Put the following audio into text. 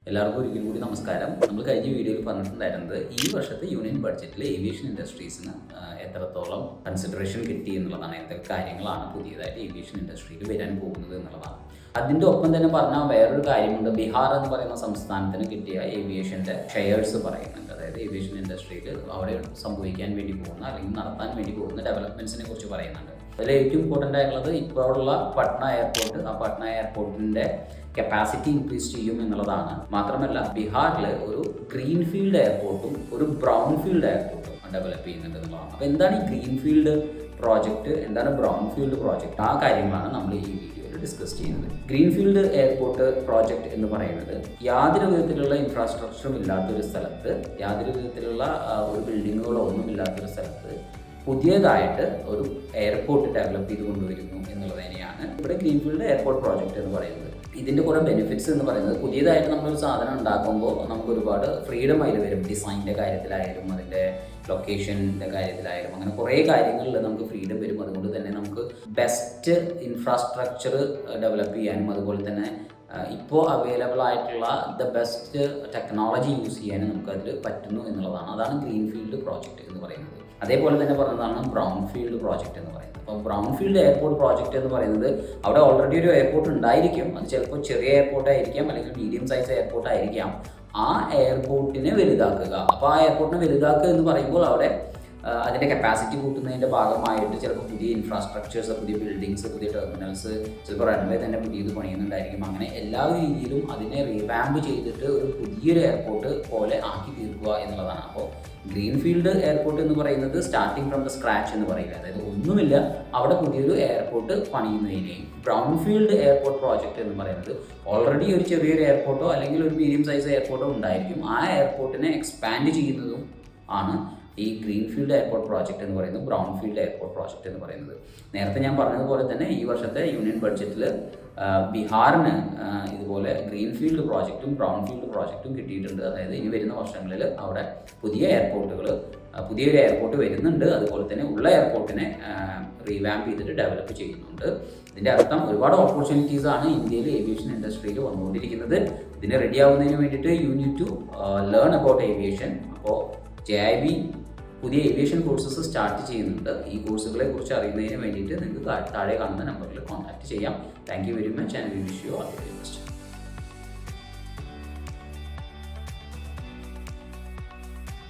എല്ലാവർക്കും ഒരിക്കലും കൂടി നമസ്കാരം. നമ്മൾ കഴിഞ്ഞ വീഡിയോയിൽ പറഞ്ഞിട്ടുണ്ടായിരുന്നത് ഈ വർഷത്തെ യൂണിയൻ ബഡ്ജറ്റിൽ ഏവിയേഷൻ ഇൻഡസ്ട്രീസിന് എത്രത്തോളം കൺസിഡറേഷൻ കിട്ടി എന്നുള്ളതാണ്. എന്തൊക്കെ കാര്യങ്ങളാണ് പുതിയതായിട്ട് ഏവിയേഷൻ ഇൻഡസ്ട്രിയിൽ വരാൻ പോകുന്നത് എന്നുള്ളതാണ്. അതിൻ്റെ ഒപ്പം തന്നെ പറഞ്ഞാൽ വേറൊരു കാര്യമുണ്ട്. ബീഹാർ എന്ന് പറയുന്ന സംസ്ഥാനത്തിന് കിട്ടിയ ഏവിയേഷൻ്റെ ഷെയർസ് പറയുന്നുണ്ട്. അതായത് ഏവിയേഷൻ ഇൻഡസ്ട്രിയിൽ അവിടെ സംഭവിക്കാൻ വേണ്ടി പോകുന്ന അല്ലെങ്കിൽ നടത്താൻ വേണ്ടി പോകുന്ന ഡെവലപ്മെൻറ്റ്സിനെ കുറിച്ച് പറയുന്നുണ്ട്. അതിൽ ഏറ്റവും ഇമ്പോർട്ടൻ്റ് ആയിട്ടുള്ളത് ഇപ്പോഴുള്ള പട്ന എയർപോർട്ട്, ആ പട്ന എയർപോർട്ടിൻ്റെ കപ്പാസിറ്റി ഇൻക്രീസ് ചെയ്യും എന്നുള്ളതാണ്. മാത്രമല്ല ബീഹാറിൽ ഒരു ഗ്രീൻഫീൽഡ് എയർപോർട്ടും ഒരു ബ്രൗൺഫീൽഡ് എയർപോർട്ടും ഡെവലപ്പ് ചെയ്യുന്നുണ്ട് എന്നുള്ളതാണ്. അപ്പോൾ എന്താണ് ഈ ഗ്രീൻഫീൽഡ് പ്രോജക്റ്റ്, എന്താണ് ബ്രൗൺഫീൽഡ് പ്രോജക്റ്റ്, ആ കാര്യങ്ങളാണ് നമ്മൾ ഈ വീഡിയോയിൽ ഡിസ്കസ് ചെയ്യുന്നത്. ഗ്രീൻഫീൽഡ് എയർപോർട്ട് പ്രോജക്റ്റ് എന്ന് പറയുന്നത് യാതൊരു വിധത്തിലുള്ള ഇൻഫ്രാസ്ട്രക്ചറും ഇല്ലാത്തൊരു സ്ഥലത്ത്, യാതൊരു വിധത്തിലുള്ള ഒരു ബിൽഡിങ്ങുകളോ ഒന്നും ഇല്ലാത്തൊരു സ്ഥലത്ത് പുതിയതായിട്ട് ഒരു എയർപോർട്ട് ഡെവലപ്പ് ചെയ്ത് കൊണ്ടുവരുന്നു എന്നുള്ളത് തന്നെയാണ് ഇവിടെ ഗ്രീൻഫീൽഡ് എയർപോർട്ട് പ്രോജക്റ്റ് എന്ന് പറയുന്നത്. ഇതിൻ്റെ കുറേ ബെനിഫിറ്റ്സ് എന്ന് പറയുന്നത്, പുതിയതായിട്ട് നമ്മളൊരു സാധനം ഉണ്ടാക്കുമ്പോൾ നമുക്ക് ഒരുപാട് ഫ്രീഡം അതിൽ വരും. ഡിസൈനിൻ്റെ കാര്യത്തിലായാലും അതിൻ്റെ ലൊക്കേഷൻ്റെ കാര്യത്തിലായാലും അങ്ങനെ കുറേ കാര്യങ്ങളിൽ നമുക്ക് ഫ്രീഡം വരും. അതുകൊണ്ട് തന്നെ നമുക്ക് ബെസ്റ്റ് ഇൻഫ്രാസ്ട്രക്ചർ ഡെവലപ്പ് ചെയ്യാനും അതുപോലെ തന്നെ ഇപ്പോൾ അവൈലബിൾ ആയിട്ടുള്ള ദ ബെസ്റ്റ് ടെക്നോളജി യൂസ് ചെയ്യാനും നമുക്കതിൽ പറ്റുന്നു എന്നുള്ളതാണ്. അതാണ് ഗ്രീൻഫീൽഡ് പ്രോജക്റ്റ് എന്ന് പറയുന്നത്. അതേപോലെ തന്നെ പറഞ്ഞതാണ് ബ്രൗൺഫീൽഡ് പ്രോജക്റ്റ് എന്ന് പറയുന്നത്. അപ്പോൾ ബ്രൗൺഫീൽഡ് എയർപോർട്ട് പ്രോജക്റ്റ് എന്ന് പറയുന്നത് അവിടെ ഓൾറെഡി ഒരു എയർപോർട്ട് ഉണ്ടായിരിക്കും. അത് ചിലപ്പോൾ ചെറിയ എയർപോർട്ട് ആയിരിക്കാം, അല്ലെങ്കിൽ മീഡിയം സൈസ് എയർപോർട്ട് ആയിരിക്കാം. ആ എയർപോർട്ടിനെ വലുതാക്കുക. അപ്പോൾ ആ എയർപോർട്ടിനെ വലുതാക്കുക എന്ന് പറയുമ്പോൾ അവിടെ അതിൻ്റെ കപ്പാസിറ്റി കൂട്ടുന്നതിൻ്റെ ഭാഗമായിട്ട് ചിലപ്പോൾ പുതിയ ഇൻഫ്രാസ്ട്രക്ചേഴ്സ്, പുതിയ ബിൽഡിങ്സ്, പുതിയ ടെർമിനൽസ്, ചിലപ്പോൾ റൺവേ തന്നെ പുതിയത് പണിയുന്നുണ്ടായിരിക്കും. അങ്ങനെ എല്ലാ രീതിയിലും അതിനെ റീവാമ്പ് ചെയ്തിട്ട് ഒരു പുതിയൊരു എയർപോർട്ട് പോലെ ആക്കി തീർക്കുക എന്നുള്ളതാണ്. അപ്പോൾ ഗ്രീൻഫീൽഡ് എയർപോർട്ട് എന്ന് പറയുന്നത് സ്റ്റാർട്ടിങ് ഫ്രം ദ സ്ക്രാച്ച് എന്ന് പറയുക, അതായത് ഒന്നുമില്ല അവിടെ പുതിയൊരു എയർപോർട്ട് പണിയുന്നതിനെയും. ബ്രൗൺഫീൽഡ് എയർപോർട്ട് പ്രോജക്റ്റ് എന്ന് പറയുന്നത് ഓൾറെഡി ഒരു ചെറിയൊരു എയർപോർട്ടോ അല്ലെങ്കിൽ ഒരു മീഡിയം സൈസ് എയർപോർട്ടോ ഉണ്ടായിരിക്കും. ആ എയർപോർട്ടിനെ എക്സ്പാൻഡ് ചെയ്യുന്നതും ആണ് ഈ ഗ്രീൻഫീൽഡ് എയർപോർട്ട് പ്രോജക്റ്റ് എന്ന് പറയുന്നത്, ബ്രൗൺഫീൽഡ് എയർപോർട്ട് പ്രോജക്റ്റ് എന്ന് പറയുന്നത്. നേരത്തെ ഞാൻ പറഞ്ഞതുപോലെ തന്നെ ഈ വർഷത്തെ യൂണിയൻ ബഡ്ജറ്റിൽ ബീഹാറിന് ഇതുപോലെ ഗ്രീൻഫീൽഡ് പ്രോജക്റ്റും ബ്രൗൺഫീൽഡ് പ്രോജക്റ്റും കിട്ടിയിട്ടുണ്ട്. അതായത് ഇനി വരുന്ന വർഷങ്ങളിൽ അവിടെ പുതിയൊരു എയർപോർട്ട് വരുന്നുണ്ട്. അതുപോലെ തന്നെ ഉള്ള എയർപോർട്ടിനെ റീവാമ്പ് ചെയ്തിട്ട് ഡെവലപ്പ് ചെയ്യുന്നുണ്ട്. ഇതിൻ്റെ അർത്ഥം ഒരുപാട് ഓപ്പർച്യൂണിറ്റീസ് ആണ് ഇന്ത്യയിൽ ഏവിയേഷൻ ഇൻഡസ്ട്രിയിൽ വന്നുകൊണ്ടിരിക്കുന്നത്. ഇതിന് റെഡി ആവുന്നതിന് വേണ്ടിയിട്ട് you need to learn about aviation. അപ്പോൾ JIB പുതിയ ഏവിയേഷൻ കോഴ്സസ് സ്റ്റാർട്ട് ചെയ്യുന്നുണ്ട്. ഈ കോഴ്സുകളെ കുറിച്ച് അറിയുന്നതിന് വേണ്ടിയിട്ട് നിങ്ങൾക്ക് താഴെ കാണുന്ന നമ്പറിൽ കോൺടാക്ട് ചെയ്യാം. Thank you very much and we wish you all the best.